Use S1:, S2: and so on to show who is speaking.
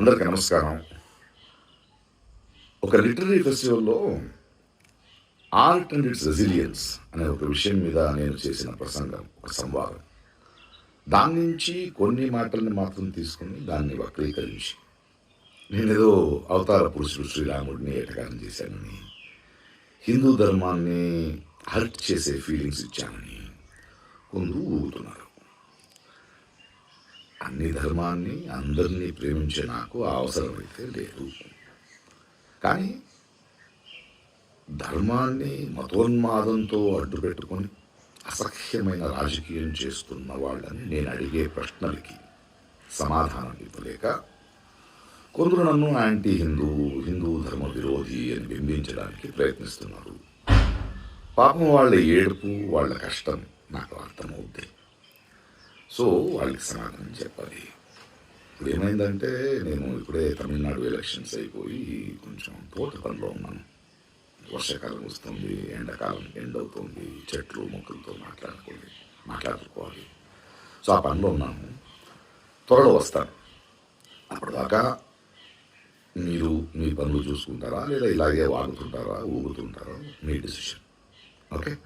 S1: అందరికీ నమస్కారం. ఒక లిటరరీ ఫెస్టివల్‌లో ఆర్ట్ అండ్ ఇట్స్ రెసిలియన్స్ అనే ఒక విషయం మీద నేను చేసిన ప్రసంగం, ఒక సంవాదం. దాని నుంచి కొన్ని మాటల్ని మాత్రం తీసుకొని దాన్ని వక్రీకరించి నేనేదో అవతార పురుషుడు శ్రీరాముడిని ఎటకారం చేశానని, హిందూ ధర్మాన్ని హర్ట్ చేసే ఫీలింగ్స్ ఇచ్చానని కొందరు ఊగుతున్నారు. అన్ని ధర్మాన్ని అందరినీ ప్రేమించే నాకు ఆ అవసరం అయితే లేదు. కానీ ధర్మాన్ని మతోన్మాదంతో అడ్డుపెట్టుకొని అసహ్యమైన రాజకీయం చేస్తున్న వాళ్ళని నేను అడిగే ప్రశ్నలకి సమాధానం ఇవ్వలేక కొందరు నన్ను యాంటీ హిందూ ధర్మ విరోధి అని బింబించడానికి ప్రయత్నిస్తున్నారు. పాపం వాళ్ళ ఏడుపు, వాళ్ళ కష్టం నాకు అర్థమవుద్ది. సో వాళ్ళకి సమాధానం చెప్పాలి. ఇప్పుడు ఏమైందంటే, నేను ఇప్పుడే తమిళనాడు ఎలక్షన్స్ అయిపోయి కొంచెం తోట పనిలో ఉన్నాను. వర్షాకాలం వస్తుంది, ఎండాకాలం ఎండ్ అవుతుంది, చెట్లు మొక్కలతో మాట్లాడుకోవాలి. సో ఆ పనిలో ఉన్నాను. త్వరలో వస్తాను. అప్పటిదాకా మీరు మీ పనులు చూసుకుంటారా, లేదా ఇలాగే వాగుతుంటారా, ఊగుతుంటారా, మీ డిసిషన్. ఓకే.